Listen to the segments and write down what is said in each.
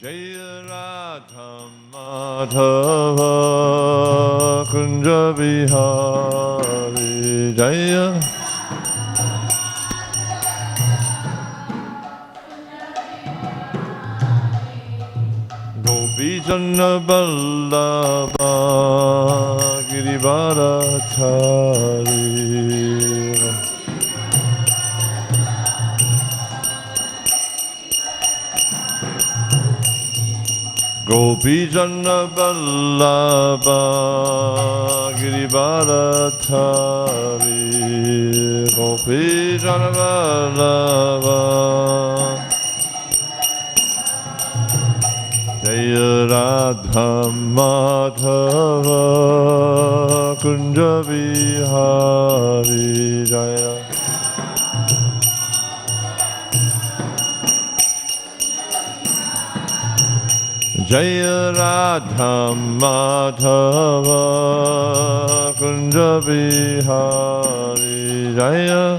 Jaya Radha Madhava Kunja Vihari Jaya Gopi Jana Vallabha Girivarathari Gopi Jana Vallabha Girivarathari Gopi Jana Vallabha Jaya Radha Madhava Kunja Vihari Jaya Jaya Radha Madhava Kunja Vihari Jaya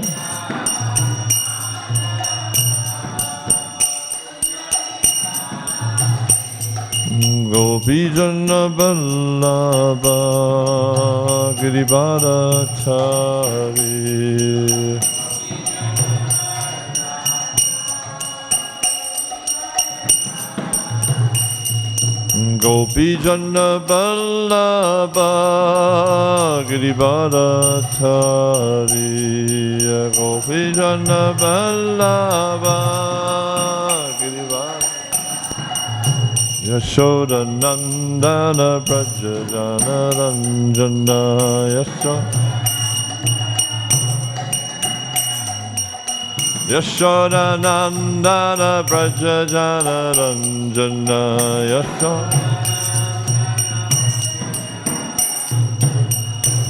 Gopi Jana Vallabha Girivarathari Gopi Jana Vallabha Girivarathari Gopi Jana Vallabha Girivarathari Yashoda Nandana Braja Jana Ranjana Yashoda Nandana Braja Jana Ranjana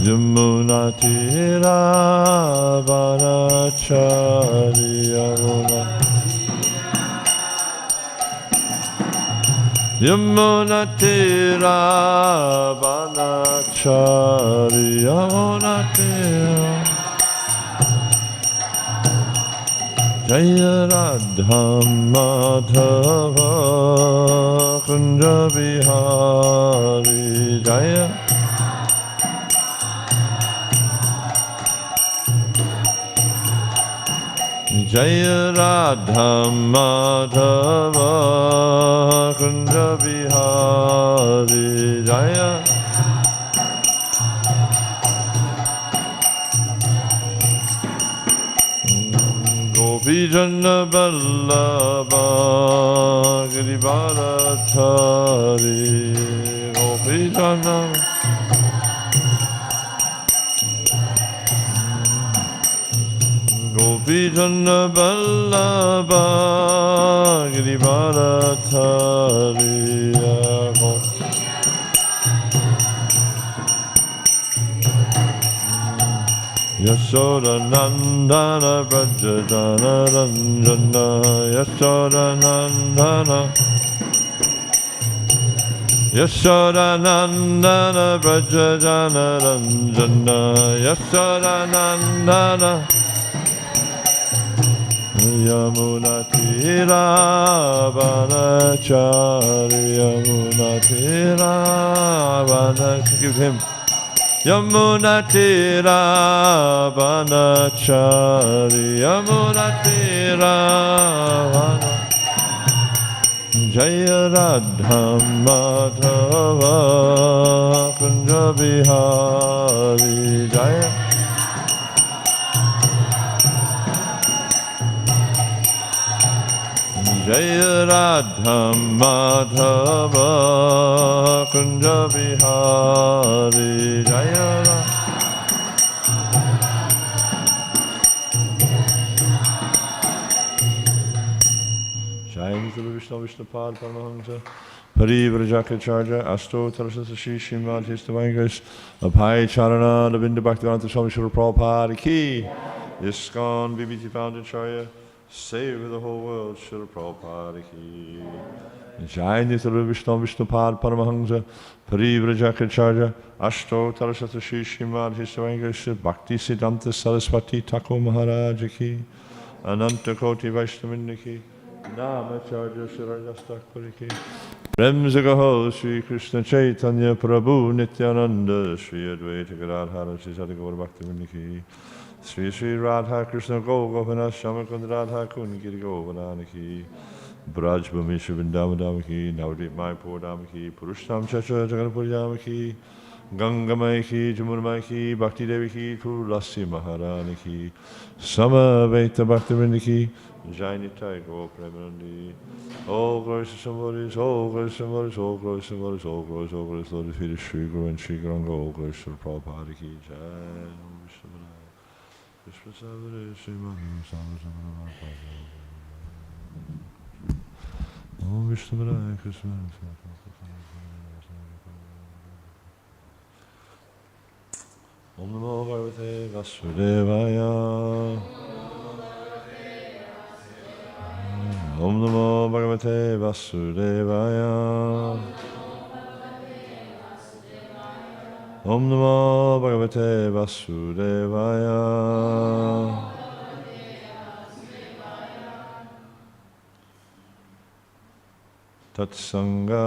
Yamuna Tira Vanachari Yamuna Tira Vanachari Yamuna Tira Jaya Radha Madhava Kunja Vihari Jaya Jaya Radha Madhava Kunja Vihari Jaya Gopi Jana Vallabha Girivarathari Gopi Jana Gopi Jana Vallabha Girivarathari Yashoda Nandana Braja Jana Ranjana Yashoda Nandana Yashoda Nandana Braja Jana Ranjana Yashoda Nandana Yamuna Tira Vanachari Yamuna Tira Vanachari Give him Yamuna Tira Vanachari Yamuna Tira Vanachari Jaya Radha Madhava Kunja Vihari Jaya Jaya Radha Madhava Kunja Vihari Jaya Jaya Vishnu Vishnupad Paramahamsa Hari Vrajakacharya Asto Tarasasa Śrīmad Bhāgavatam Abhay Charana Navinda Bhaktivedanta Swami Srila Prabhupada Ki ISKCON BBT Founder-Acharya Save the whole world, Srila Prabhupada Ki. Jai Nitya Vishnu Vishnupad Paramahamsa Parivrajaka Ashto Tarasata Śrīmad Bhāgavatam Bhaktivedanta Saraswati Thakur Maharaj Ki Ananta Koti Vaishnavinda Ki Namacharya Shirajastakpariki Bremzagaho Sri Krishna Chaitanya Prabhu Nityananda Sri Advaita Gadadhara Sri Sadhguru Bhaktivedanta Sri Sri Radha Krishna Govardhana Shamakund Radha Kunkiri Govardhanaki Braj Bhamisha Vrindavanamaki Navadip Mayapur Damaki Purushtam Chacha Jaganapur Yamaki Gangamaiki Jamurmaiki Bhakti Deviki Tulasi Maharaniki Samaveta Bhaktivinoda Jainitai Go Premanandi. All glories to somebody's, all glories to somebody's, all glories to somebody's, all glories, all glories, Lord, defeated Sri Guru and Sri Guranga, all glories to the Prabhupada ki Jai. Vishwa Savare Śrīmad Om Vishnu Padaya Krishna Om Namo Bhagavate Vasudevaya Om Namo Bhagavate Vasudevaya Om Namo Bhagavate Vasudevaya Tatsanga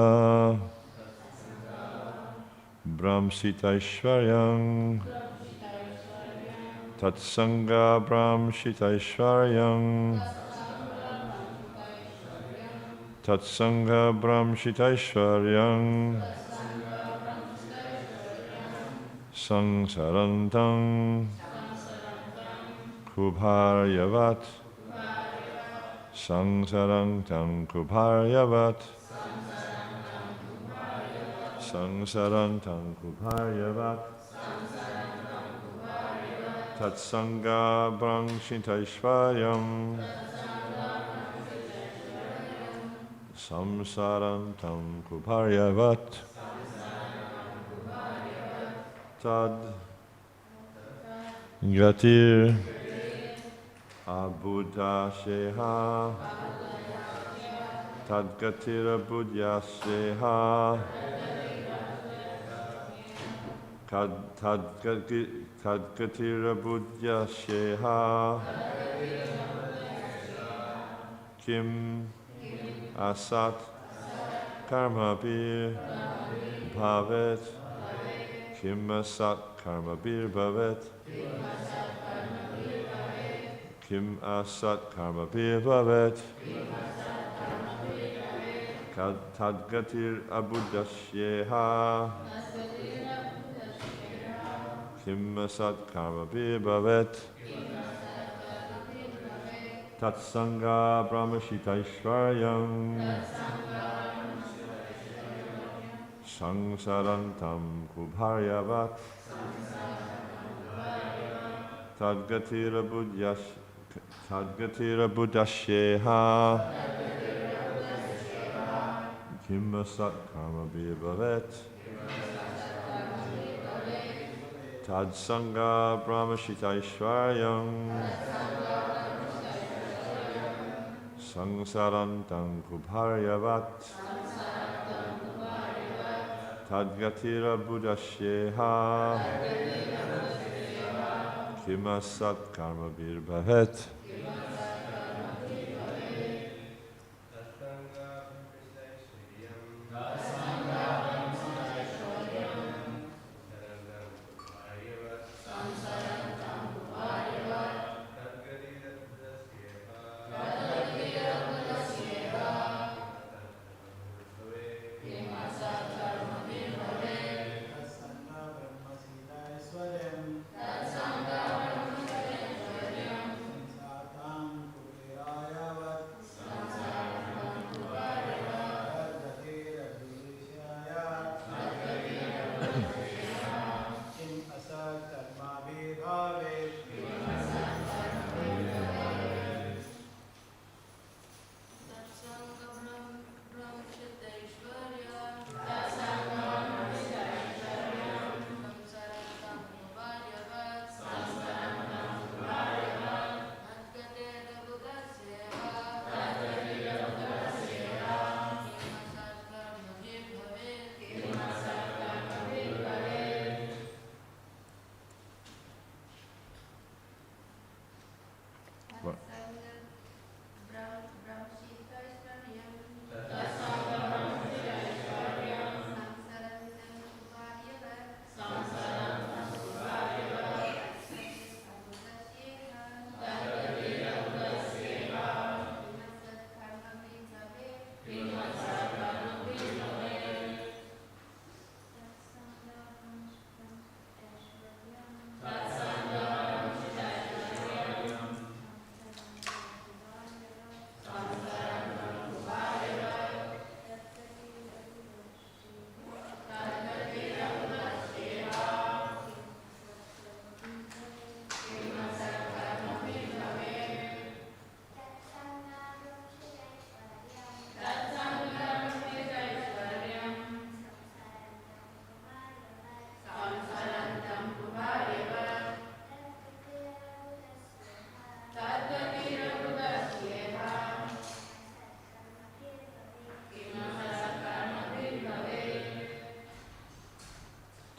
Brahmsitaishvaryam Tatsanga Brahmsitaishvaryam Tatsanga Brahmsitaishvaryam Sangsarantang Kubharyavat Sangsarantang Kubharyavat Sangsarantang Kubharyavat Tatsanga Brahmsitaishvaryam Samsarantam Kubharyavat Tad Gatir Abudasheha Tad Gatir Abudasheha Tad Gatir Abudasheha Kim Asat Karmabir Bhavet Kim Asat Karmabir Bhavet Kim Asat Karmabir Bhavet Tadgatir Abudasyeha Kim Asat Karmabir Bhavet Tatsanga Brahmashitaishvaryam Sangsarantam Kubharyavat Tadgatira Buddhasyeha Kimmasat Karma Bhavet Tadsanga Brahmashitaishvaryam Sangsarantam Kubharyavat Tadgatira Buddhasyeha Kimasat Karma Bhavet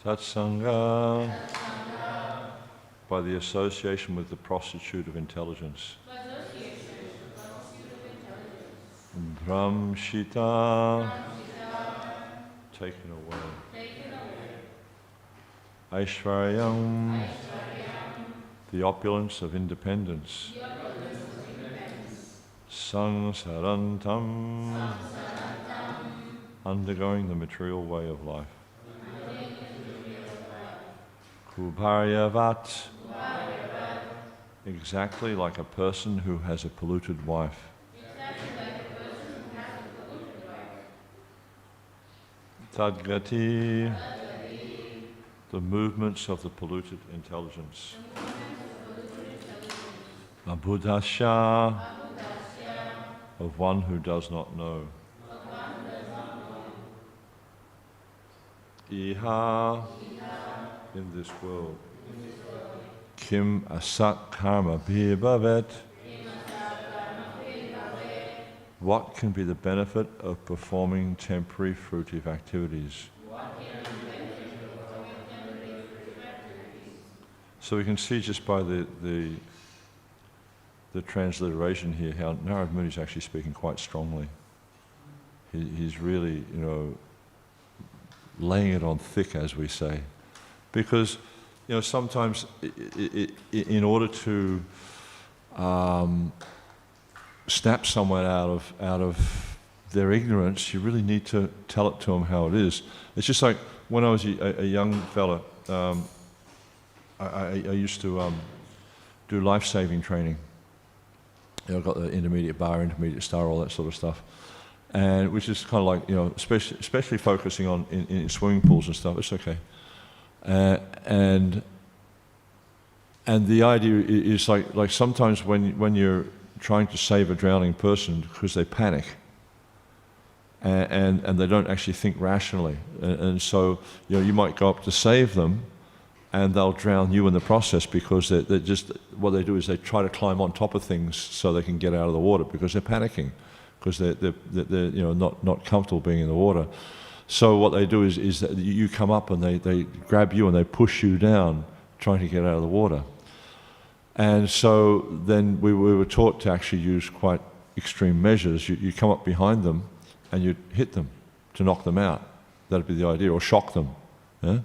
Satsanga, by the association with the prostitute of intelligence. Brahmshita, taken away. Aishvaryam, the opulence of independence. Samsarantam, undergoing the material way of life. Kubaryavat, exactly like a person who has a polluted wife. Tadgati, the movements of the polluted intelligence. Abudasya, of one who does not know. Iha, in this world. Kim asat karma bhibavet. What can be the benefit of performing temporary fruitive activities? So we can see just by the transliteration here how Narad Muni is actually speaking quite strongly. He's really, laying it on thick, as we say, because sometimes in order to snap someone out of their ignorance, you really need to tell it to them how it is. It's just like when I was a young fella, I used to do life-saving training. I got the intermediate bar, intermediate star, all that sort of stuff, and which is kind of like especially focusing on in swimming pools and stuff. It's okay, and the idea is like sometimes when you're trying to save a drowning person because they panic and they don't actually think rationally, and so you might go up to save them, and they'll drown you in the process because they're just, what they do is they try to climb on top of things so they can get out of the water because they're panicking, because they're not comfortable being in the water. So what they do is that you come up and they grab you and they push you down, trying to get out of the water. And so then we were taught to actually use quite extreme measures. You come up behind them and you hit them to knock them out. That'd be the idea, or shock them. Yeah?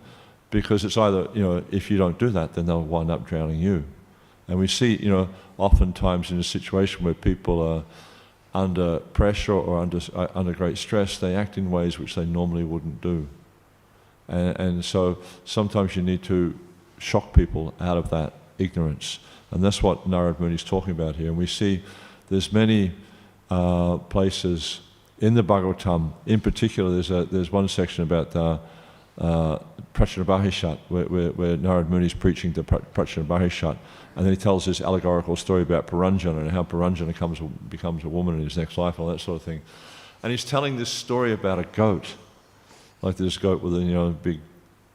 Because it's either, if you don't do that, then they'll wind up drowning you. And we see, oftentimes in a situation where people are under pressure or under great stress, they act in ways which they normally wouldn't do. And so sometimes you need to shock people out of that ignorance. And that's what Narad Muni is talking about here. And we see there's many places in the Bhagavatam. In particular, there's one section about Prachanabhahishat, where Narad Muni is preaching to Prachanabhahishat, and then he tells this allegorical story about Puranjana and how Puranjana becomes a woman in his next life and all that sort of thing. And he's telling this story about a goat, like this goat with a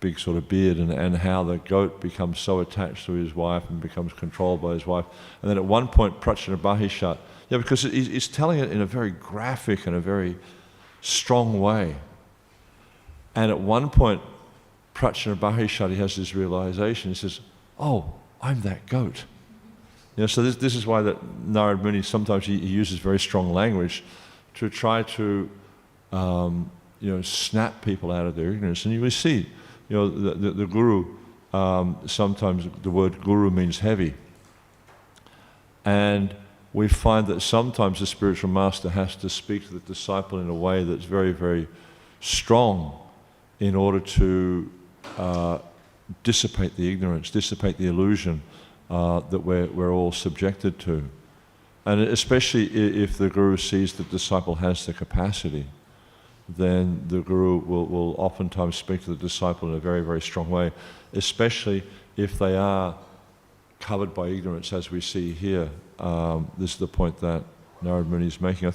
big sort of beard, and how the goat becomes so attached to his wife and becomes controlled by his wife. And then at one point, Prachanabhahishat, because he's telling it in a very graphic and a very strong way. And at one point, Prachanabhahishat, he has this realization. He says, "Oh, I'm that goat." So this is why that Narad Muni sometimes he uses very strong language to try to snap people out of their ignorance. And you will see, the guru. Sometimes the word guru means heavy, and we find that sometimes the spiritual master has to speak to the disciple in a way that's very, very strong, in order to dissipate the ignorance, dissipate the illusion that we're all subjected to. And especially if the Guru sees the disciple has the capacity, then the Guru will oftentimes speak to the disciple in a very, very strong way, especially if they are covered by ignorance, as we see here. This is the point that Narad Muni is making.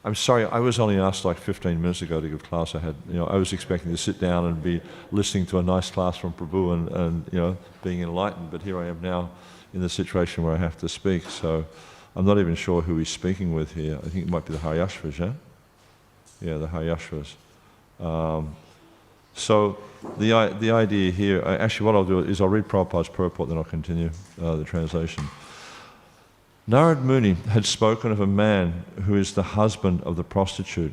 I'm sorry, I was only asked like 15 minutes ago to give class. I was expecting to sit down and be listening to a nice class from Prabhu and being enlightened, but here I am now in the situation where I have to speak. So I'm not even sure who he's speaking with here. I think it might be the Haryashvas, yeah? Yeah, the Haryashvas. So the idea here, actually what I'll do is I'll read Prabhupada's purport, then I'll continue the translation. Narad Muni had spoken of a man who is the husband of the prostitute.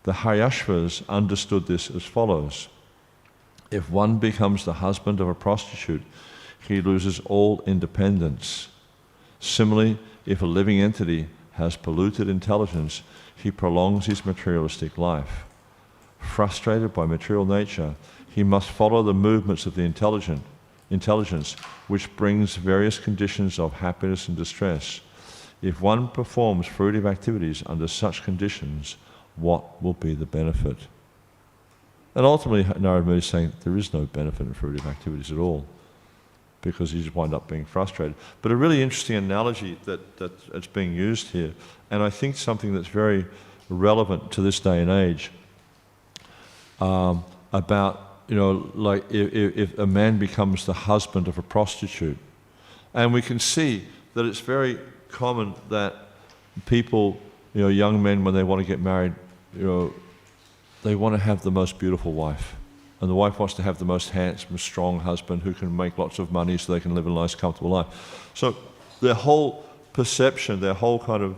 The Haryashvas understood this as follows. If one becomes the husband of a prostitute, he loses all independence. Similarly, if a living entity has polluted intelligence, he prolongs his materialistic life. Frustrated by material nature, he must follow the movements of the intelligence, which brings various conditions of happiness and distress. If one performs fruitive activities under such conditions, what will be the benefit? And ultimately, Narad Muni is saying there is no benefit in fruitive activities at all, because you just wind up being frustrated. But a really interesting analogy that's being used here, and I think something that's very relevant to this day and age, about, like if a man becomes the husband of a prostitute. And we can see that it's very common that people, young men, when they want to get married, they want to have the most beautiful wife. And the wife wants to have the most handsome, strong husband who can make lots of money so they can live a nice, comfortable life. So their whole perception, their whole kind of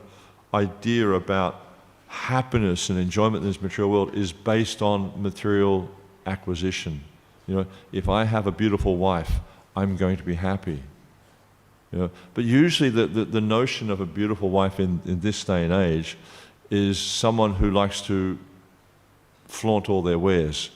idea about happiness and enjoyment in this material world is based on material acquisition. If I have a beautiful wife, I'm going to be happy. But usually the notion of a beautiful wife in this day and age is someone who likes to flaunt all their wares.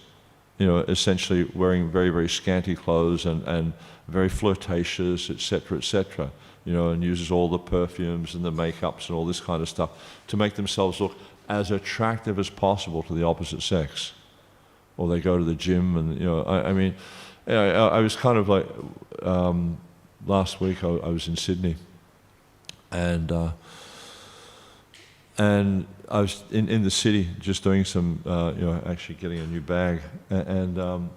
Essentially wearing very, very scanty clothes and very flirtatious, etc., and uses all the perfumes and the makeups and all this kind of stuff to make themselves look as attractive as possible to the opposite sex. Or they go to the gym and, I was kind of like, last week I was in Sydney and I was in the city just doing some, actually getting a new bag, and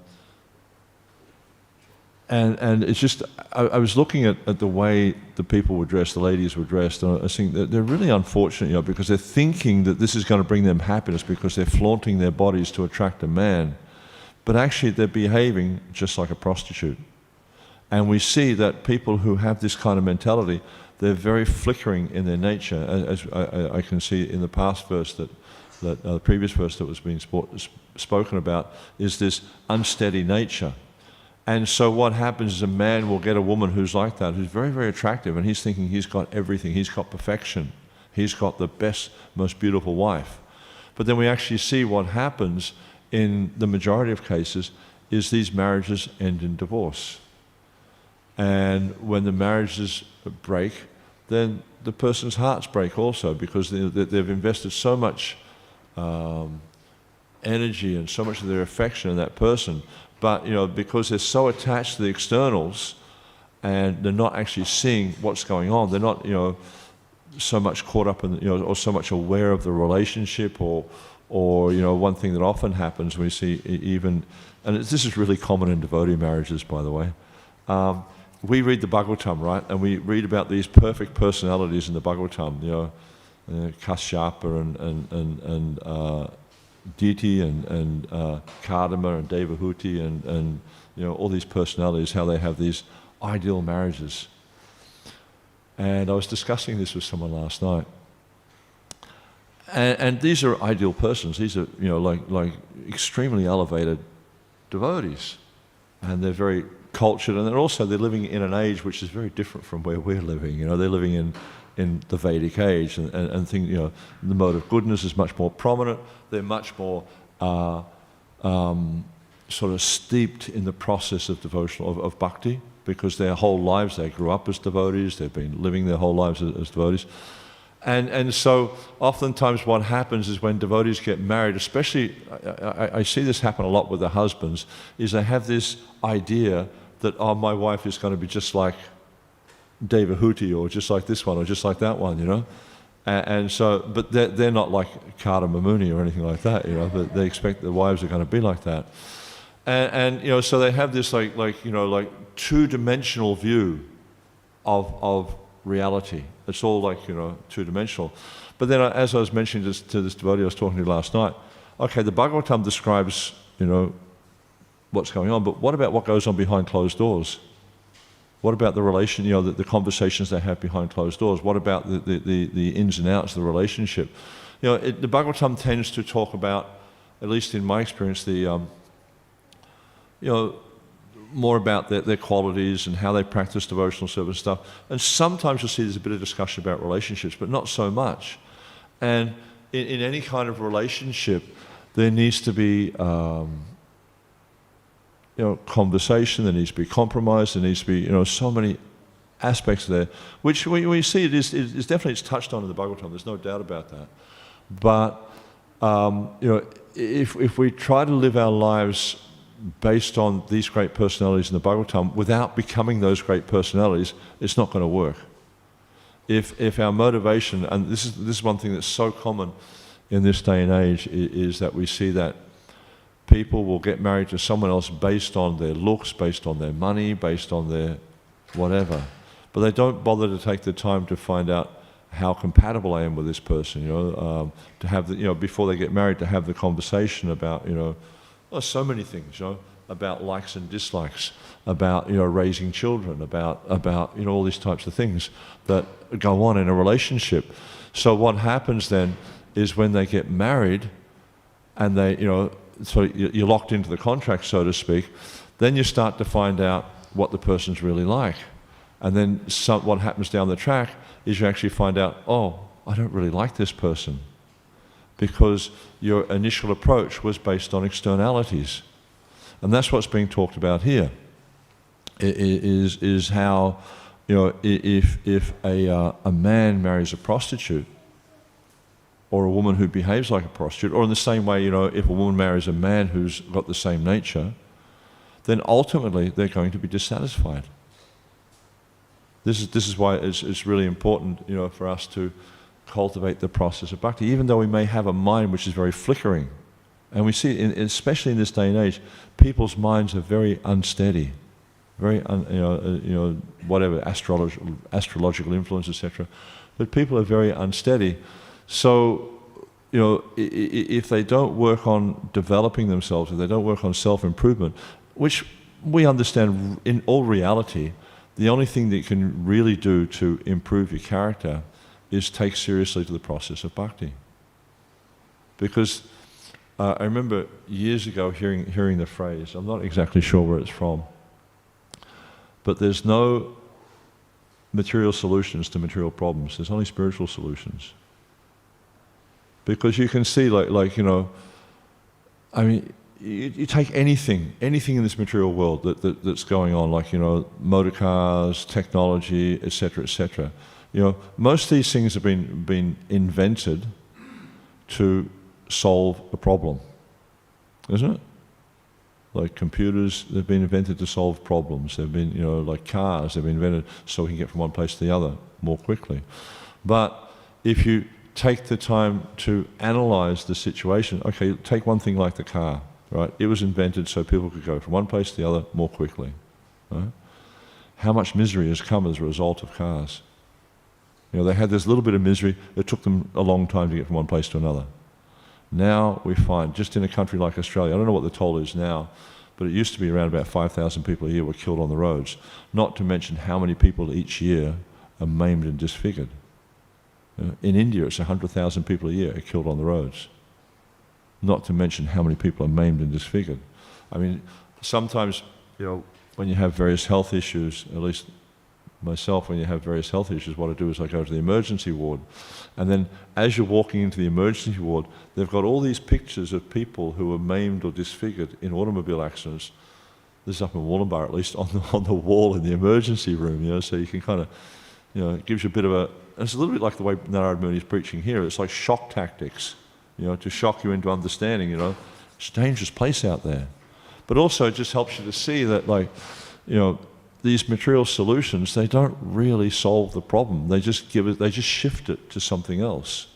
it's just, I was looking at the way the people were dressed, the ladies were dressed, and I was thinking that they're really unfortunate, because they're thinking that this is going to bring them happiness because they're flaunting their bodies to attract a man, but actually they're behaving just like a prostitute. And we see that people who have this kind of mentality, they're very flickering in their nature, as I can see in the past verse the previous verse that was being spoken about, is this unsteady nature. And so what happens is a man will get a woman who's like that, who's very, very attractive, and he's thinking he's got everything, he's got perfection, he's got the best, most beautiful wife. But then we actually see what happens in the majority of cases is these marriages end in divorce. And when the marriages break, then the person's hearts break also, because they've invested so much energy and so much of their affection in that person, but because they're so attached to the externals and they're not actually seeing what's going on, they're not so much caught up in or so much aware of the relationship, or one thing that often happens we see even, and this is really common in devotee marriages, by the way. We read the Bhagavatam, right? And we read about these perfect personalities in the Bhagavatam, Kashyapa and Diti and Kadama and Devahuti and all these personalities, how they have these ideal marriages. And I was discussing this with someone last night. And these are ideal persons. These are, like extremely elevated devotees. And they're very cultured, and they're living in an age which is very different from where we're living. They're living in the Vedic age, and think, the mode of goodness is much more prominent. They're much more sort of steeped in the process of devotional, of bhakti, because their whole lives, they grew up as devotees, they've been living their whole lives as devotees. And so oftentimes what happens is when devotees get married, especially, I see this happen a lot with the husbands, is they have this idea that, oh, my wife is going to be just like Devahuti, or just like this one, or just like that one, And so, but they're not like Kadama Muni or anything like that, but they expect the wives are going to be like that. And so they have this like two-dimensional view of reality. It's all like, two-dimensional. But then as I was mentioning this to this devotee I was talking to last night, okay, the Bhagavatam describes, what's going on, but what about what goes on behind closed doors? What about the relation, the conversations they have behind closed doors? What about the ins and outs of the relationship? The Bhagavatam tends to talk about, at least in my experience, more about their qualities and how they practice devotional service stuff. And sometimes you'll see there's a bit of discussion about relationships, but not so much. And in any kind of relationship, there needs to be conversation, there needs to be compromise, there needs to be so many aspects there, which when you see it is definitely it's touched on in the Bhagavatam, there's no doubt about that. But if we try to live our lives based on these great personalities in the Bhagavatam without becoming those great personalities, it's not going to work. If our motivation, and this is one thing that's so common in this day and age, is that we see that people will get married to someone else based on their looks, based on their money, based on their whatever. But they don't bother to take the time to find out how compatible I am with this person, to have before they get married, to have the conversation about, so many things, about likes and dislikes, about, raising children, about, all these types of things that go on in a relationship. So what happens then is when they get married and they, so you're locked into the contract, so to speak, then you start to find out what the person's really like. And then what happens down the track is you actually find out, oh, I don't really like this person, because your initial approach was based on externalities. And that's what's being talked about here, is how, if a man marries a prostitute, or a woman who behaves like a prostitute, or in the same way, if a woman marries a man who's got the same nature, then ultimately they're going to be dissatisfied. This is why it's really important, for us to cultivate the process of bhakti, even though we may have a mind which is very flickering. And we see, especially in this day and age, people's minds are very unsteady, very, whatever, astrological influence, etc. But people are very unsteady. So, if they don't work on developing themselves, if they don't work on self-improvement, which we understand in all reality, the only thing that you can really do to improve your character is take seriously to the process of bhakti. Because I remember years ago hearing the phrase, I'm not exactly sure where it's from, but there's no material solutions to material problems, there's only spiritual solutions. Because you can see, you take anything in this material world that's going on, motor cars, technology, etc., etc. Most of these things have been invented to solve a problem, isn't it? Like computers, they've been invented to solve problems. They've been, like cars, they've been invented so we can get from one place to the other more quickly. But if you take the time to analyze the situation, okay, take one thing like the car, right? It was invented so people could go from one place to the other more quickly, right? How much misery has come as a result of cars? They had this little bit of misery, it took them a long time to get from one place to another. Now we find, just in a country like Australia, I don't know what the toll is now, but it used to be around about 5,000 people a year were killed on the roads, not to mention how many people each year are maimed and disfigured. In India, it's 100,000 people a year are killed on the roads, not to mention how many people are maimed and disfigured. I mean, sometimes, when you have various health issues, at least myself, when you have various health issues, what I do is I go to the emergency ward. And then as you're walking into the emergency ward, they've got all these pictures of people who were maimed or disfigured in automobile accidents. This is up in Wollongbar, at least, on the wall in the emergency room, so you can kind of, it gives you a bit of a, it's a little bit like the way Narada Muni is preaching here. It's like shock tactics, to shock you into understanding, it's a dangerous place out there. But also it just helps you to see that, these material solutions, they don't really solve the problem. They just shift it to something else.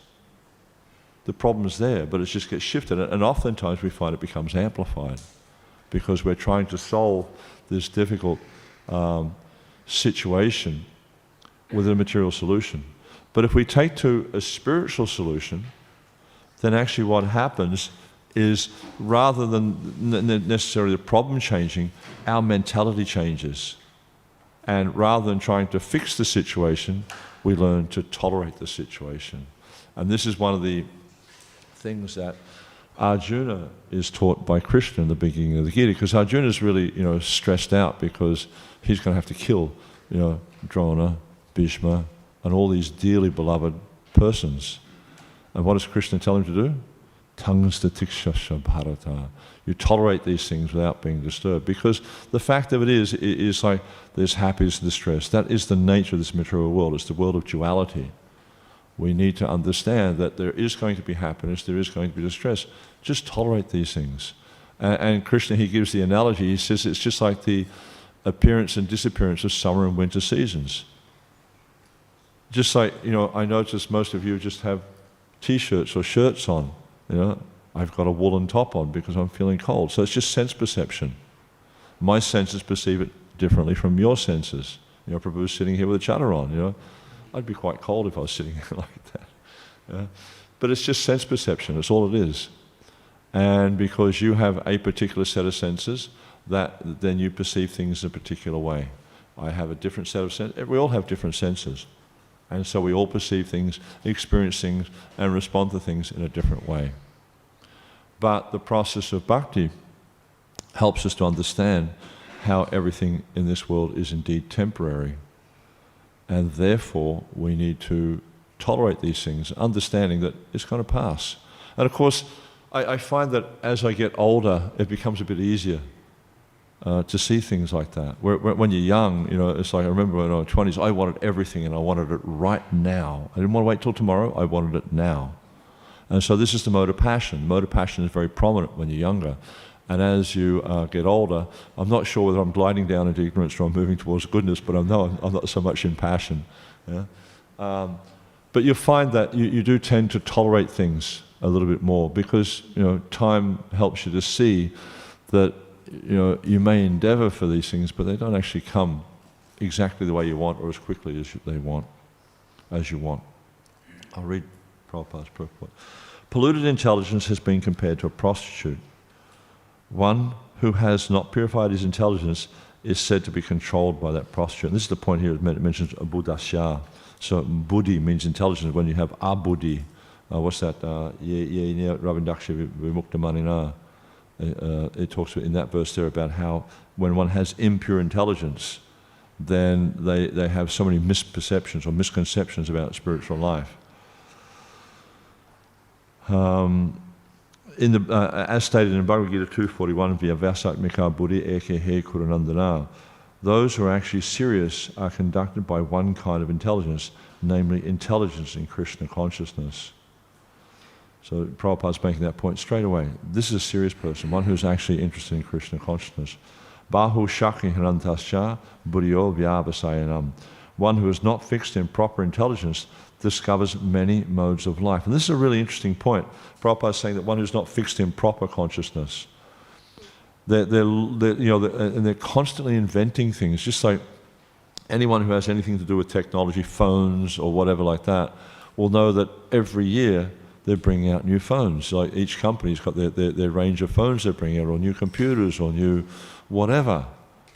The problem's there, but it just gets shifted. And oftentimes we find it becomes amplified because we're trying to solve this difficult situation with a material solution. But if we take to a spiritual solution, then actually what happens is rather than necessarily the problem changing, our mentality changes. And rather than trying to fix the situation, we learn to tolerate the situation. And this is one of the things that Arjuna is taught by Krishna in the beginning of the Gita, because Arjuna is really, stressed out because he's going to have to kill, Drona, Bhishma, and all these dearly beloved persons. And what does Krishna tell him to do? Tangsta tikshasha bharata. You tolerate these things without being disturbed, because the fact of it is like there's happiness and distress. That is the nature of this material world. It's the world of duality. We need to understand that there is going to be happiness, there is going to be distress. Just tolerate these things. And Krishna, he gives the analogy, he says it's just like the appearance and disappearance of summer and winter seasons. Just like, I notice most of you just have t-shirts or shirts on. I've got a woolen top on because I'm feeling cold. So it's just sense perception. My senses perceive it differently from your senses. Prabhu's sitting here with a chadar on, I'd be quite cold if I was sitting here like that. But it's just sense perception, that's all it is. And because you have a particular set of senses, then you perceive things in a particular way. I have a different set of senses. We all have different senses. And so we all perceive things, experience things, and respond to things in a different way. But the process of bhakti helps us to understand how everything in this world is indeed temporary. And therefore, we need to tolerate these things, understanding that it's going to pass. And of course, I find that as I get older, it becomes a bit easier to see things like that. When you're young, it's like I remember when I was 20s, I wanted everything and I wanted it right now. I didn't want to wait till tomorrow, I wanted it now. And so this is the mode of passion. Mode of passion is very prominent when you're younger. And as you get older, I'm not sure whether I'm gliding down into ignorance or I'm moving towards goodness, but I know I'm not so much in passion. Yeah? But you'll find that you do tend to tolerate things a little bit more because time helps you to see that you may endeavor for these things, but they don't actually come exactly the way you want or as quickly as you want. I'll read Prabhupada's purport. Polluted intelligence has been compared to a prostitute. One who has not purified his intelligence is said to be controlled by that prostitute. And this is the point here, it mentions buddhasya. So buddhi means intelligence. When you have abuddhi, what's that? Ravindaksha vimuktamanina. It talks in that verse there about how when one has impure intelligence, then they have so many misperceptions or misconceptions about spiritual life. As stated in Bhagavad Gita 2.41, Vyavasatmika buddhi eke he kuranandana, those who are actually serious are conducted by one kind of intelligence, namely intelligence in Krishna consciousness. So Prabhupada's making that point straight away. This is a serious person, one who's actually interested in Krishna consciousness. Bahu shakhi hanantascha buddhyo vyavasayanam. One who is not fixed in proper intelligence discovers many modes of life. And this is a really interesting point. Prabhupada is saying that one who's not fixed in proper consciousness, they're constantly inventing things, just like anyone who has anything to do with technology, phones or whatever like that, will know that every year they're bringing out new phones. Like each company's got their range of phones they're bringing out, or new computers, or new whatever,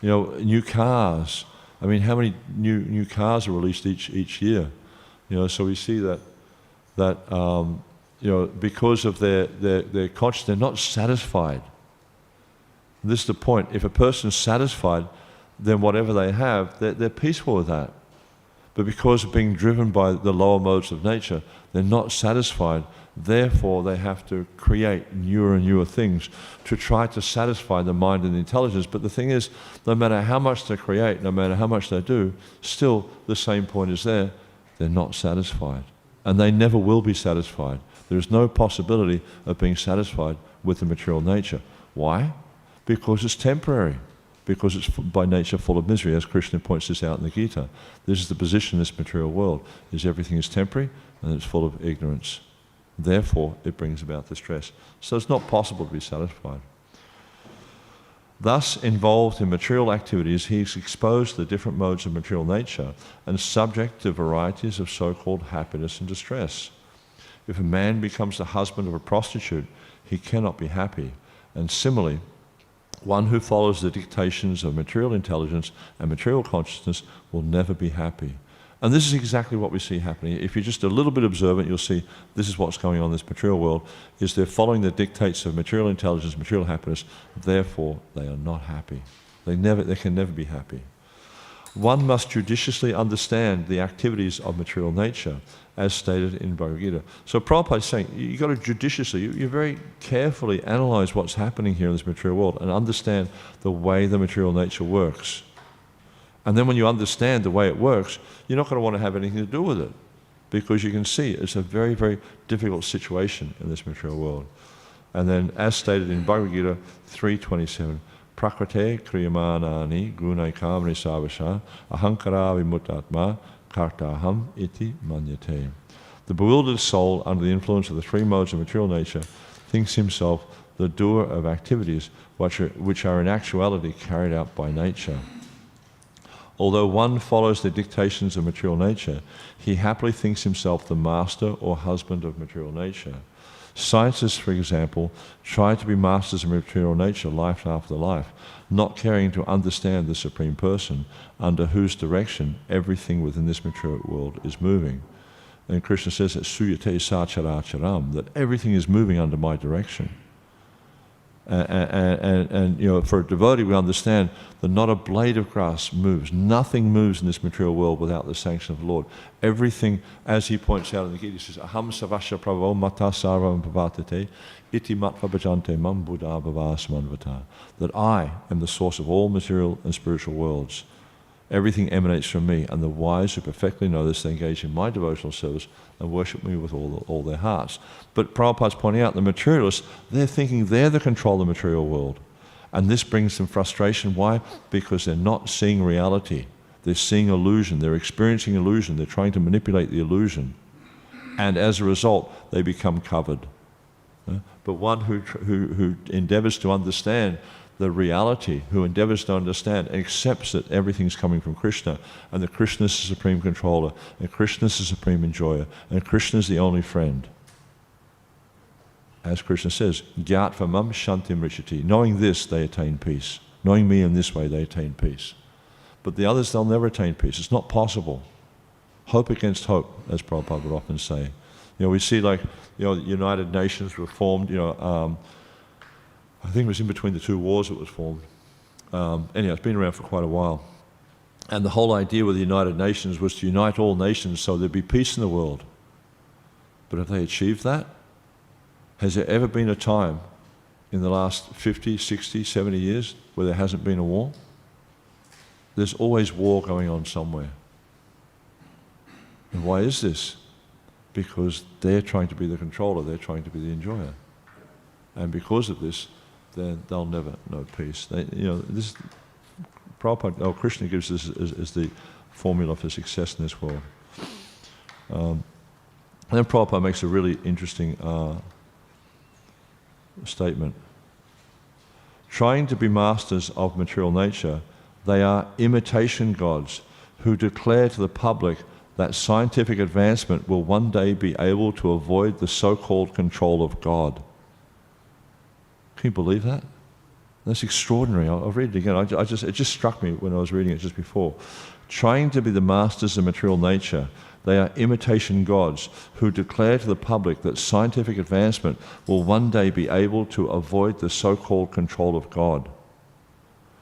new cars. I mean, how many new cars are released each year? So we see that because of their conscience, they're not satisfied. This is the point. If a person's satisfied, then whatever they have, they're peaceful with that. But because of being driven by the lower modes of nature, they're not satisfied. Therefore, they have to create newer and newer things to try to satisfy the mind and the intelligence. But the thing is, no matter how much they create, no matter how much they do, still the same point is there. They're not satisfied. And they never will be satisfied. There is no possibility of being satisfied with the material nature. Why? Because it's temporary. Because it's by nature full of misery, as Krishna points this out in the Gita. This is the position in this material world, is everything is temporary and it's full of ignorance. Therefore, it brings about distress. So it's not possible to be satisfied. Thus, involved in material activities, he is exposed to the different modes of material nature and subject to varieties of so-called happiness and distress. If a man becomes the husband of a prostitute, he cannot be happy. And similarly, one who follows the dictations of material intelligence and material consciousness will never be happy. And this is exactly what we see happening. If you're just a little bit observant, you'll see this is what's going on in this material world, is they're following the dictates of material intelligence, material happiness, therefore they are not happy. They can never be happy. One must judiciously understand the activities of material nature, as stated in Bhagavad Gita. So Prabhupada is saying, you've got to judiciously, you very carefully analyze what's happening here in this material world and understand the way the material nature works. And then when you understand the way it works, you're not going to want to have anything to do with it, because you can see it's a very, very difficult situation in this material world. And then, as stated in Bhagavad Gita 3:27, Prakrate kriyamanani gunai kamani savasha ahankara vimutatma kartaham iti manyate. The bewildered soul, under the influence of the three modes of material nature, thinks himself the doer of activities which are in actuality carried out by nature. Although one follows the dictations of material nature, he happily thinks himself the master or husband of material nature. Scientists, for example, try to be masters of material nature life after life, not caring to understand the Supreme Person, under whose direction everything within this material world is moving. And Krishna says that suyate sacharacharam, that everything is moving under my direction. And you know, for a devotee, we understand that not a blade of grass moves. Nothing moves in this material world without the sanction of the Lord. Everything, as he points out in the Gita, he says, Aham savasya prabho mata sarvam pavatite iti matva bhajante mam buddha bhavasmanvata. That I am the source of all material and spiritual worlds. Everything emanates from me, and the wise who perfectly know this, they engage in my devotional service and worship me with all their hearts. But Prabhupada's pointing out, the materialists, they're thinking they're the control of the material world. And this brings them frustration. Why? Because they're not seeing reality. They're seeing illusion. They're experiencing illusion. They're trying to manipulate the illusion. And as a result, they become covered. But one who endeavors to understand the reality, who endeavors to understand and accepts that everything's coming from Krishna, and that Krishna is the supreme controller, and Krishna is the supreme enjoyer, and Krishna is the only friend. As Krishna says, Gyatva mam shantim richati. Knowing this, they attain peace. Knowing me in this way, they attain peace. But the others, they'll never attain peace. It's not possible. Hope against hope, as Prabhupada would often say. You know, we see, like, you know, the United Nations were formed, you know, I think it was in between the two wars it was formed. Anyhow, it's been around for quite a while. And the whole idea with the United Nations was to unite all nations so there'd be peace in the world. But have they achieved that? Has there ever been a time in the last 50, 60, 70 years where there hasn't been a war? There's always war going on somewhere. And why is this? Because they're trying to be the controller, they're trying to be the enjoyer. And because of this, then they'll never know peace. You know, this Prabhupada, Krishna gives this as the formula for success in this world. And then Prabhupada makes a really interesting statement. Trying to be masters of material nature, they are imitation gods who declare to the public that scientific advancement will one day be able to avoid the so-called control of God. Can you believe that? That's extraordinary. I'll read it again. It just struck me when I was reading it just before. Trying to be the masters of material nature, they are imitation gods who declare to the public that scientific advancement will one day be able to avoid the so-called control of God.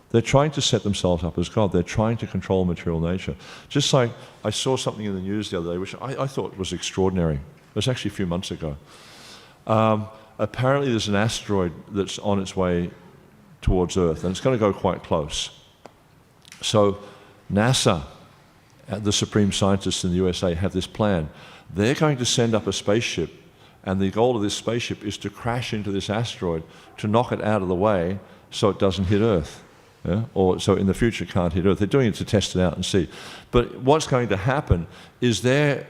They're trying to set themselves up as God. They're trying to control material nature. Just like I saw something in the news the other day, which I thought was extraordinary. It was actually a few months ago. Apparently there's an asteroid that's on its way towards Earth, and it's going to go quite close. So NASA, the supreme scientists in the USA, have this plan. They're going to send up a spaceship, and the goal of this spaceship is to crash into this asteroid to knock it out of the way so it doesn't hit Earth. Yeah? Or so in the future it can't hit Earth. They're doing it to test it out and see. But what's going to happen is their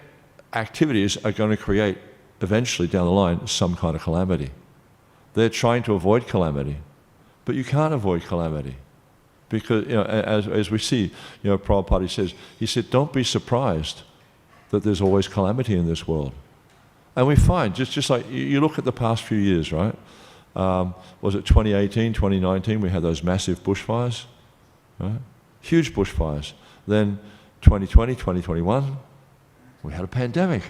activities are going to create, eventually down the line, some kind of calamity. They're trying to avoid calamity, but you can't avoid calamity. Because, you know, as we see, you know, Prabhupada says, he said, don't be surprised that there's always calamity in this world. And we find, just like, you look at the past few years, right? Was it 2018, 2019, we had those massive bushfires, right? Huge bushfires. Then 2020, 2021, we had a pandemic.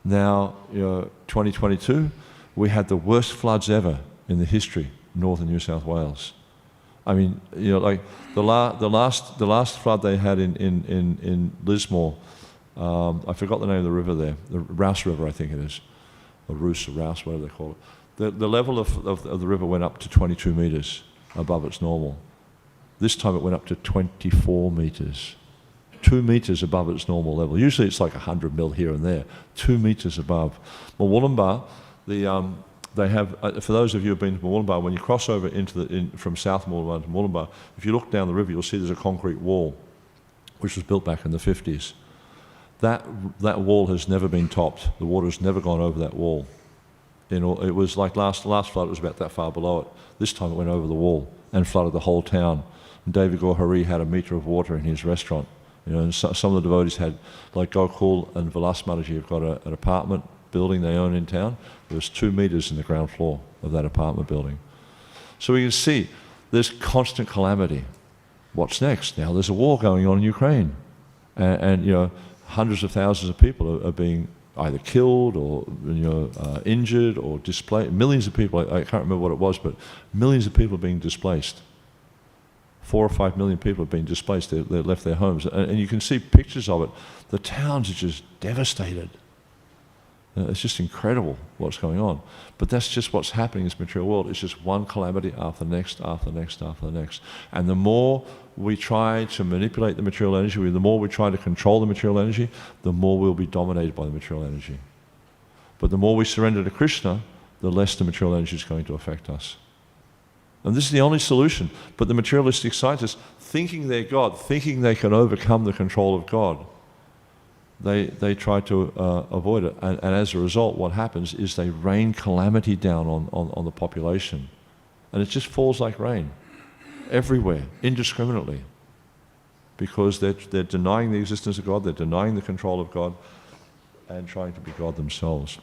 Now, 2022, we had the worst floods ever in the history of northern New South Wales. I mean, like the last flood they had in Lismore, I forgot the name of the river there, the Rouse River, I think it is, or Roos or Rouse, whatever they call it. The level of the river went up to 22 metres above its normal. This time it went up to 24 metres. 2 metres above its normal level. Usually it's like 100 mil here and there. 2 metres above. Murwillumbah, they have, for those of you who have been to Murwillumbah, when you cross over from South Murwillumbah to Murwillumbah, if you look down the river, you'll see there's a concrete wall, which was built back in the 50s. That wall has never been topped. The water has never gone over that wall. It was like last flood, it was about that far below it. This time it went over the wall and flooded the whole town. And David Gaur Hare had a metre of water in his restaurant. And some of the devotees had, like Gokul and Vilas Mataji have got an apartment building they own in town. There was 2 metres in the ground floor of that apartment building. So we can see there's constant calamity. What's next? Now there's a war going on in Ukraine. And hundreds of thousands of people are being either killed or injured or displaced. Millions of people, I can't remember what it was, but millions of people are being displaced. 4 or 5 million people have been displaced. They left their homes. And you can see pictures of it. The towns are just devastated. It's just incredible what's going on. But that's just what's happening in this material world. It's just one calamity after the next, after the next, after the next. And the more we try to manipulate the material energy, the more we try to control the material energy, the more we'll be dominated by the material energy. But the more we surrender to Krishna, the less the material energy is going to affect us. And this is the only solution. But the materialistic scientists, thinking they're God, thinking they can overcome the control of God, they try to avoid it. And as a result, what happens is they rain calamity down on the population. And it just falls like rain, everywhere, indiscriminately. Because they're denying the existence of God, they're denying the control of God, and trying to be God themselves.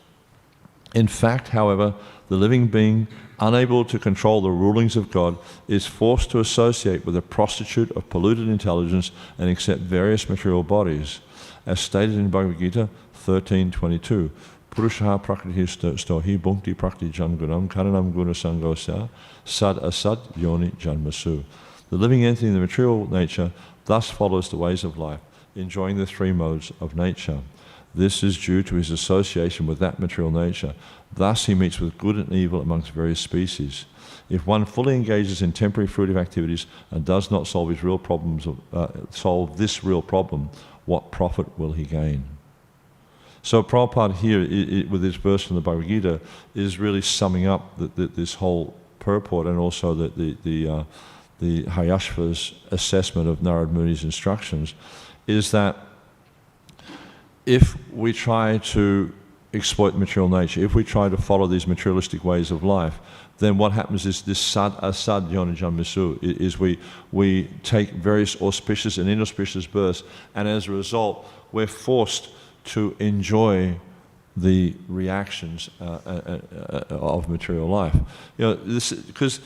In fact, however, the living being, unable to control the rulings of God, is forced to associate with a prostitute of polluted intelligence and accept various material bodies. As stated in Bhagavad Gita 13:22, Purusha prakriti stohi bhunkti prakriti jangunam karanam guna sangosya sad asad yoni janmasu. The living entity in the material nature thus follows the ways of life, enjoying the 3 modes of nature. This is due to his association with that material nature. Thus he meets with good and evil amongst various species. If one fully engages in temporary fruitive activities and does not solve his real problems, solve this real problem, what profit will he gain? So Prabhupada here, with this verse from the Bhagavad Gita, is really summing up this whole purport, and also the Haryashva's assessment of Narad Muni's instructions, is that if we try to exploit material nature, if we try to follow these materialistic ways of life, then what happens is this sad asad yoni janmasu, is we take various auspicious and inauspicious births, and as a result we're forced to enjoy the reactions of material life. Because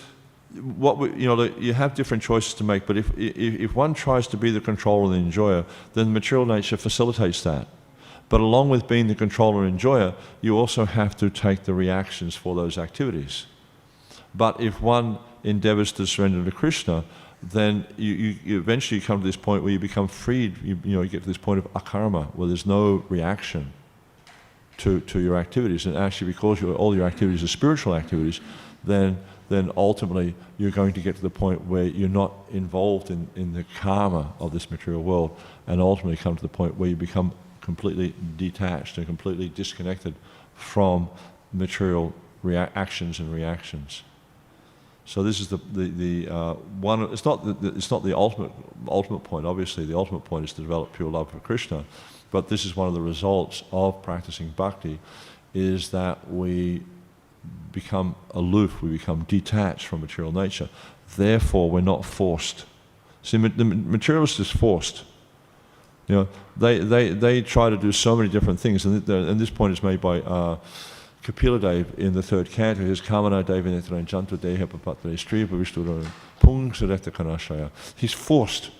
you have different choices to make, but if one tries to be the controller and the enjoyer, then material nature facilitates that. But along with being the controller and enjoyer, you also have to take the reactions for those activities. But if one endeavors to surrender to Krishna, then you eventually come to this point where you become freed. You get to this point of akarma, where there's no reaction to your activities. And actually, because all your activities are spiritual activities, then ultimately you're going to get to the point where you're not involved in the karma of this material world, and ultimately come to the point where you become completely detached and completely disconnected from material actions and reactions. So this is the one. It's not the ultimate point. Obviously, the ultimate point is to develop pure love for Krishna. But this is one of the results of practicing bhakti, is that we become aloof, we become detached from material nature. Therefore, we're not forced. See, the materialist is forced. They try to do so many different things, and this point is made by Kapila Dev in the third canto is Kamana Devanetran Jantu Deha Papatre Striya Vishtura Pung Sareta Kanashaya. He's forced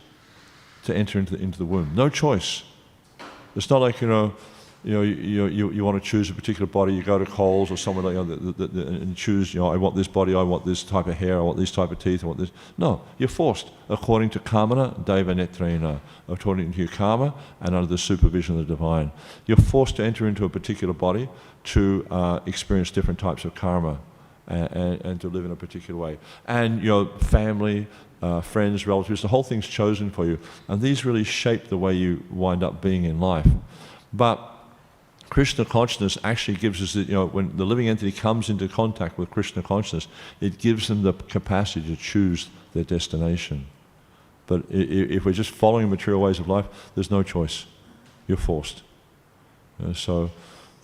to enter into the womb. No choice. It's not like, you want to choose a particular body, you go to Coles or somewhere like and choose, I want this body, I want this type of hair, I want this type of teeth, I want this. No, you're forced according to Kamana Deva Netrena, according to your karma and under the supervision of the divine. You're forced to enter into a particular body to experience different types of karma and to live in a particular way. And your family, friends, relatives, the whole thing's chosen for you. And these really shape the way you wind up being in life. But Krishna consciousness actually gives us, when the living entity comes into contact with Krishna consciousness, it gives them the capacity to choose their destination. But if we're just following material ways of life, there's no choice. You're forced. So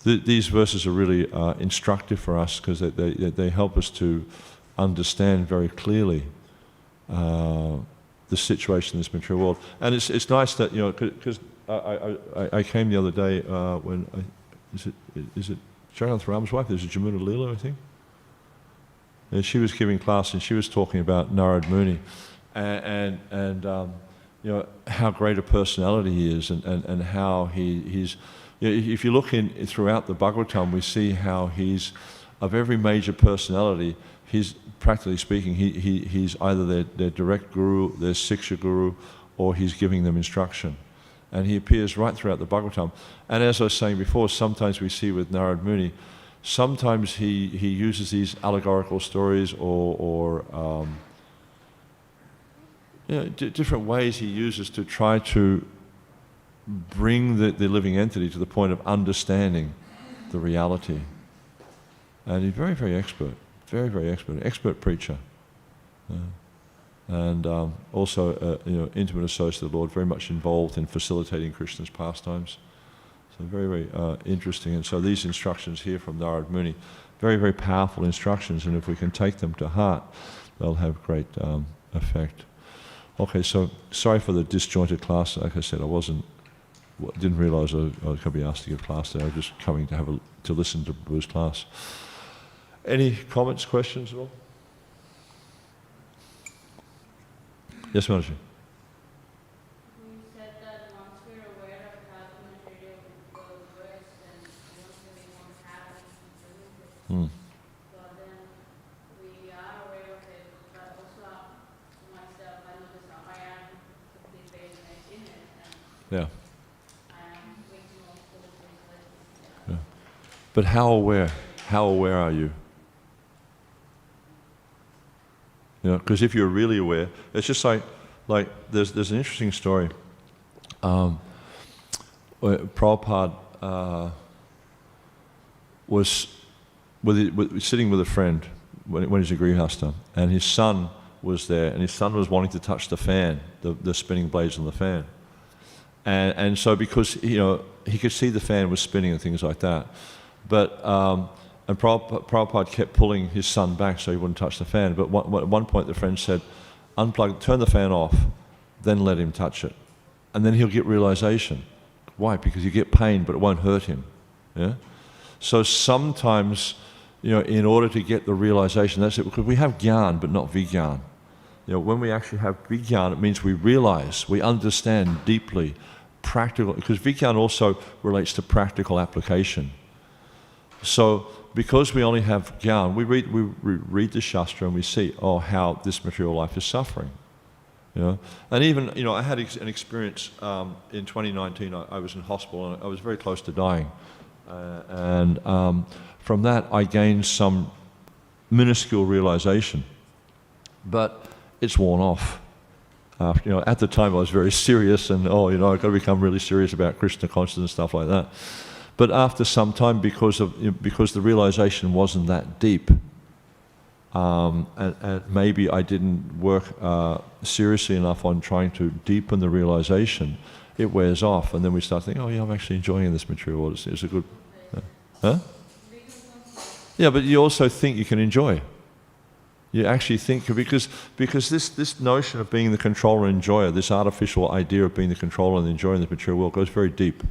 these verses are really instructive for us because they help us to understand very clearly the situation in this material world. And it's nice that, because I came the other day when, is it Jagannath Ram's wife? There's a Jamuna Leela, I think. And she was giving class and she was talking about Narad Muni and how great a personality he is and how he's, if you look throughout the Bhagavatam, we see how he's, of every major personality, he's, practically speaking, he's either their direct guru, their Siksha guru, or he's giving them instruction. And he appears right throughout the Bhagavatam. And as I was saying before, sometimes we see with Narad Muni, sometimes he uses these allegorical stories or different ways he uses to try to bring the living entity to the point of understanding the reality. And he's very, very expert, very, very expert preacher. And also, intimate associate of the Lord, very much involved in facilitating Krishna's pastimes. So very, very interesting. And so these instructions here from Narad Muni, very, very powerful instructions, and if we can take them to heart, they'll have great effect. Okay, so sorry for the disjointed class. Like I said, didn't realize I was going to be asked to give class today. I was just coming to listen to Prabhu's class. Any comments, questions at all? Yes, Manaji. You said that once we're aware of how the material world works, then we won't have anything to do with it. But then we are aware of it, but also myself, I notice how I am completely in it, and I am waking up for the things. But how aware? How aware are you? Because if you're really aware, it's just like there's an interesting story. Prabhupada was sitting with a friend when he was in Grihastha, and his son was there, and his son was wanting to touch the fan, the spinning blades on the fan. And so because he could see the fan was spinning and things like that, but and Prabhupada kept pulling his son back so he wouldn't touch the fan. But at one point the friend said, unplug, turn the fan off, then let him touch it. And then he'll get realization. Why? Because you get pain, but it won't hurt him. Yeah? So sometimes, in order to get the realization, that's it, because we have jnana, but not vijnana. When we actually have vijnana, it means we realize, we understand deeply, practical, because vijnana also relates to practical application. So, because we only have jnana, we read the Shastra and we see, how this material life is suffering. And even, I had an experience in 2019. I was in hospital and I was very close to dying. And from that, I gained some minuscule realization. But it's worn off. At the time I was very serious and, I've got to become really serious about Krishna consciousness and stuff like that. But after some time, because the realization wasn't that deep, and maybe I didn't work seriously enough on trying to deepen the realization, it wears off, and then we start thinking, I'm actually enjoying this material world. It's a good, huh? Yeah, but you also think you can enjoy. You actually think, because this notion of being the controller and enjoyer, this artificial idea of being the controller and the enjoyer in the material world goes very deep.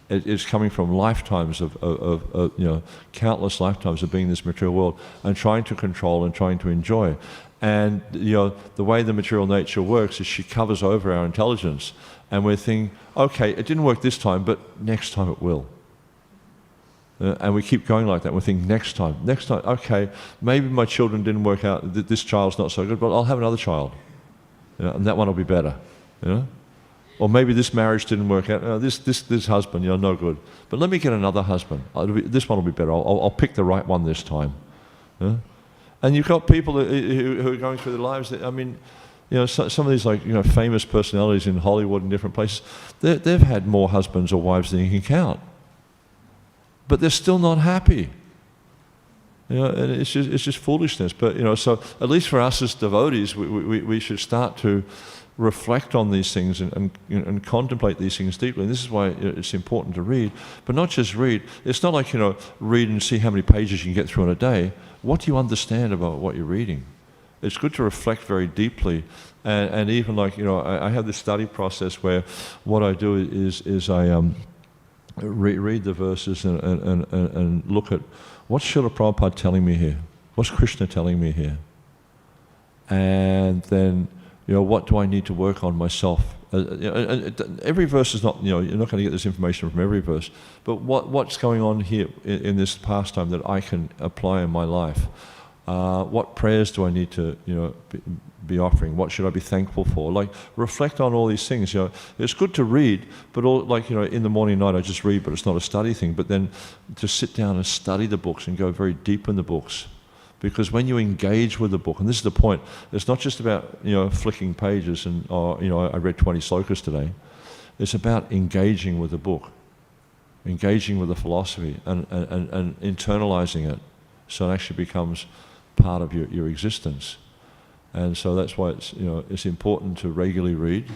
It's coming from lifetimes of countless lifetimes of being in this material world and trying to control and trying to enjoy. And the way the material nature works is she covers over our intelligence, and we're thinking, okay, it didn't work this time, but next time it will. And we keep going like that. We think next time, okay, maybe my children didn't work out, this child's not so good, but I'll have another child, and that one will be better. Or maybe this marriage didn't work out, this husband, no good, but let me get another husband. This one will be better. I'll pick the right one this time. And you've got people who are going through their lives that, some of these famous personalities in Hollywood and different places, they've had more husbands or wives than you can count. But they're still not happy. And it's just foolishness. But so at least for us as devotees, we should start to reflect on these things and contemplate these things deeply. And this is why it's important to read, but not just read. It's not like read and see how many pages you can get through in a day. What do you understand about what you're reading? It's good to reflect very deeply, and even I have this study process where what I do is I read the verses and look at what's Srila Prabhupada telling me here, what's Krishna telling me here, and then what do I need to work on myself. Every verse is not, you're not going to get this information from every verse, but what's going on here in this pastime that I can apply in my life. What prayers do I need to be offering? What should I be thankful for? Reflect on all these things. It's good to read, but in the morning and night I just read, but it's not a study thing. But then to sit down and study the books and go very deep in the books, because when you engage with the book, and this is the point, it's not just about flicking pages and I read 20 slokas today. It's about engaging with the book, engaging with the philosophy, and internalizing it, so it actually becomes part of your existence. And so that's why it's important to regularly read,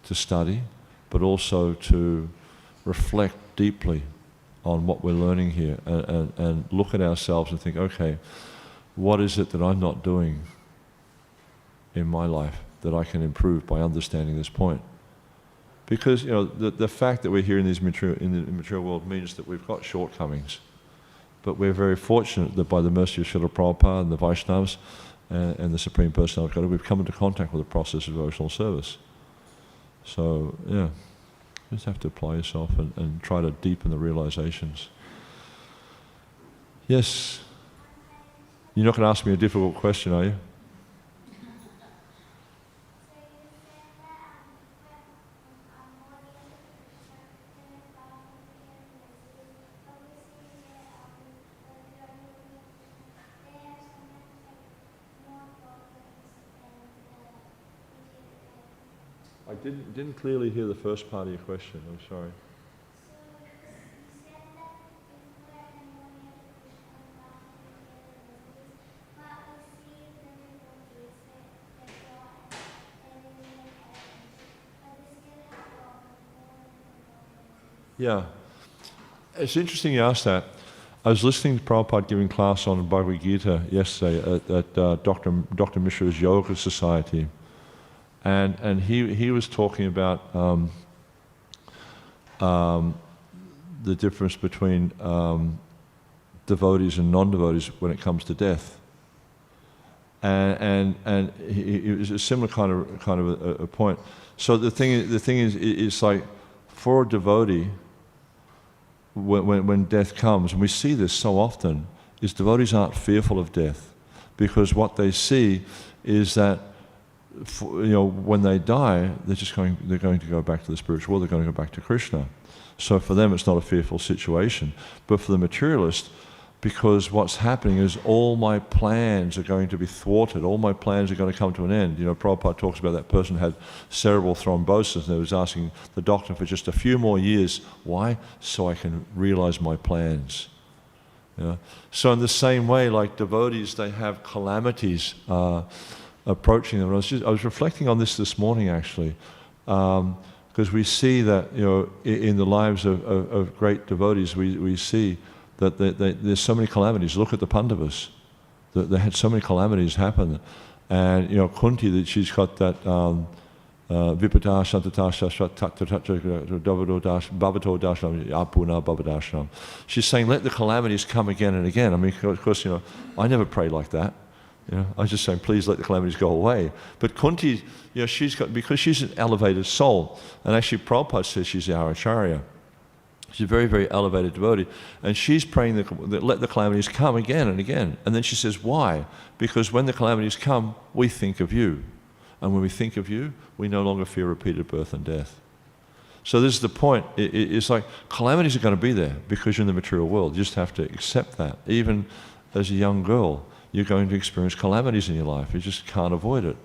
to study, but also to reflect deeply on what we're learning here and look at ourselves and think, okay, what is it that I'm not doing in my life that I can improve by understanding this point? Because the fact that we're here in the material world means that we've got shortcomings. But we're very fortunate that by the mercy of Srila Prabhupada and the Vaishnavas and the Supreme Personality of Godhead, we've come into contact with the process of devotional service. So, you just have to apply yourself and try to deepen the realizations. Yes? You're not going to ask me a difficult question, are you? I didn't clearly hear the first part of your question. I'm sorry. Yeah. It's interesting you asked that. I was listening to Prabhupada giving class on Bhagavad Gita yesterday at Dr. Mishra's Yoga Society. And he was talking about the difference between devotees and non-devotees when it comes to death. And it was a similar kind of a point. So the thing is, it's like for a devotee, when death comes, and we see this so often, is devotees aren't fearful of death, because what they see is that when they die, they're going to go back to the spiritual world. They're going to go back to Krishna. So for them, it's not a fearful situation. But for the materialist, because what's happening is all my plans are going to be thwarted. All my plans are going to come to an end. Prabhupada talks about that person who had cerebral thrombosis, and they was asking the doctor for just a few more years. Why? So I can realize my plans. So in the same way, like devotees, they have calamities approaching them. I was reflecting on this morning, actually, because we see that in the lives of great devotees, we see that there's so many calamities. Look at the Pandavas. They had so many calamities happen. And Kunti, that she's got that Vipata Shantata Shashvat Tattva Bhavato Dashnam Apuna Bhavadashnam. She's saying, let the calamities come again and again. I mean, of course, I never pray like that. I was just saying, please let the calamities go away. But Kunti, because she's an elevated soul, and actually Prabhupada says she's our Acharya. She's a very, very elevated devotee. And she's praying that let the calamities come again and again. And then she says, why? Because when the calamities come, we think of you. And when we think of you, we no longer fear repeated birth and death. So this is the point. It's like calamities are going to be there because you're in the material world. You just have to accept that. Even as a young girl, you're going to experience calamities in your life. You just can't avoid it.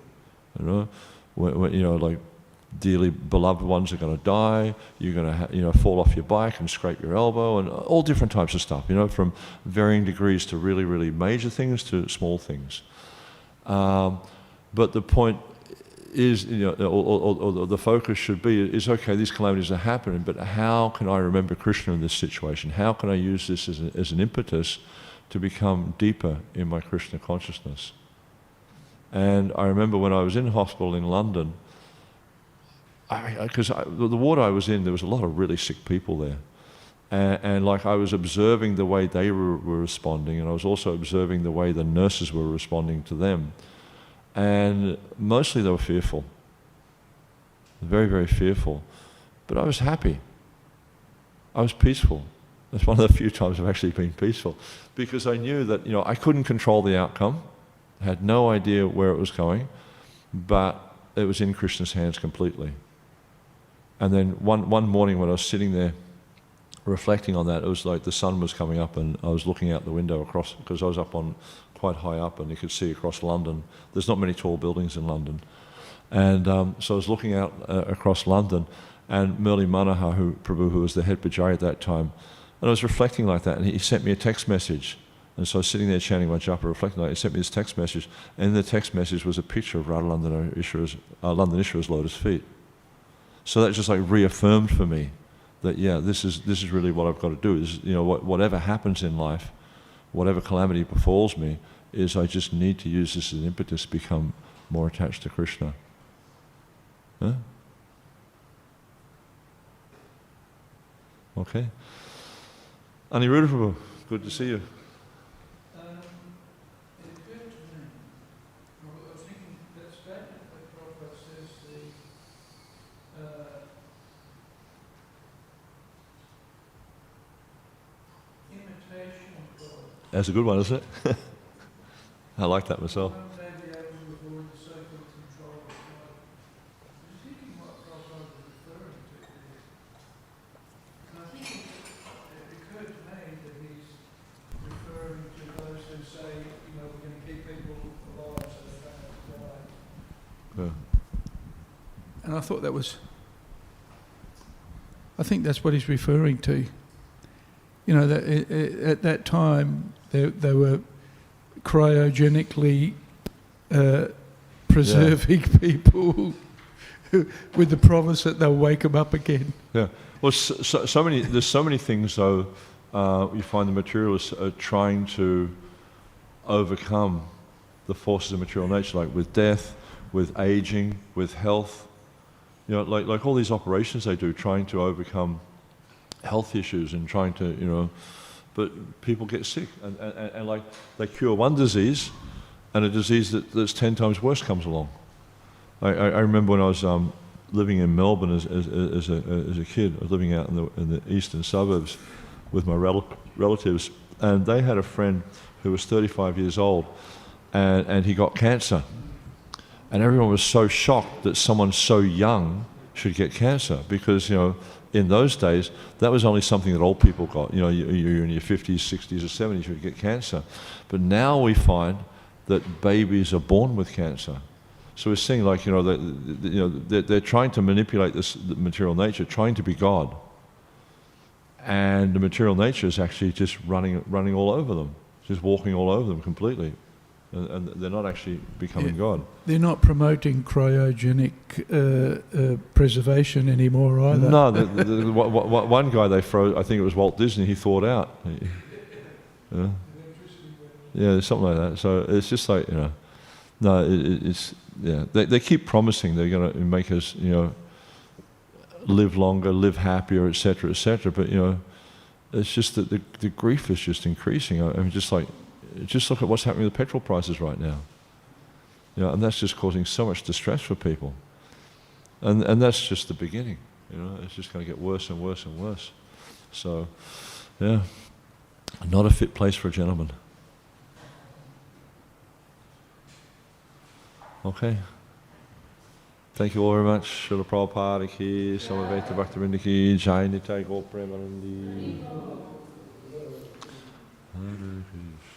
Like dearly beloved ones are going to die. You're going to fall off your bike and scrape your elbow, and all different types of stuff. From varying degrees to really, really major things to small things. But the point is, or the focus should be, is okay, these calamities are happening, but how can I remember Krishna in this situation? How can I use this as an impetus to become deeper in my Krishna consciousness? And I remember when I was in hospital in London, because the ward I was in, there was a lot of really sick people there. And like I was observing the way they were responding, and I was also observing the way the nurses were responding to them. And mostly they were fearful, very, very fearful. But I was happy. I was peaceful. That's one of the few times I've actually been peaceful, because I knew that I couldn't control the outcome. I had no idea where it was going, but it was in Krishna's hands completely. And then one morning when I was sitting there reflecting on that, it was like the sun was coming up, and I was looking out the window across, because I was up on quite high up, and you could see across London. There's not many tall buildings in London. And so I was looking out across London, and Murli Manohar, Prabhu, who was the head Pujari at that time, and I was reflecting like that, and he sent me a text message. And so I was sitting there chanting my japa, reflecting like that. He sent me this text message, and in the text message was a picture of Radha London Ishwara's lotus feet. So that just like reaffirmed for me that, yeah, this is really what I've got to do. This is, whatever happens in life, whatever calamity befalls me, is I just need to use this as an impetus to become more attached to Krishna. Huh? Okay. Aniruddha Prabhu, good to see you. It occurred to me, I was thinking that statement that Prabhupada says the imitation of God. That's a good one, isn't it? I like that myself. One may be able to avoid the circle of control of God. I was thinking what Prabhupada was referring to there. And I think it occurred to me that he's referring to those who say, we're going to keep people alive so they don't have to die. Yeah. And I thought I think that's what he's referring to. That at that time they were cryogenically preserving people with the promise that they'll wake them up again. Yeah. Well, there's so many things though. You find the materialists are trying to overcome the forces of material nature, like with death, with aging, with health. Like all these operations they do, trying to overcome health issues and trying to, but people get sick and like they cure one disease, and a disease that's 10 times worse comes along. I remember when I was living in Melbourne as a kid. I was living out in the eastern suburbs with my relatives, and they had a friend who was 35 years old, and he got cancer. And everyone was so shocked that someone so young should get cancer, because in those days that was only something that old people got. You're in your 50s, 60s, or 70s, you would get cancer. But now we find that babies are born with cancer. So we're seeing they're trying to manipulate the material nature, trying to be God, and the material nature is actually just running all over them, just walking all over them completely. And they're not actually becoming God. They're not promoting cryogenic preservation anymore either. No, one guy they froze, I think it was Walt Disney, he thawed out. Yeah, something like that. So it's just like, no, it's they keep promising they're going to make us, live longer, live happier, etc., etc. But it's just that the grief is just increasing. I mean, just look at what's happening with petrol prices right now. And that's just causing so much distress for people. And that's just the beginning. It's just going to get worse and worse and worse. So, not a fit place for a gentleman. Okay. Thank you all very much. Srila Prabhupada ki, Swami Bhaktivedanta ki, Jai Nitai Gaur Premanandi. Hare Krishna.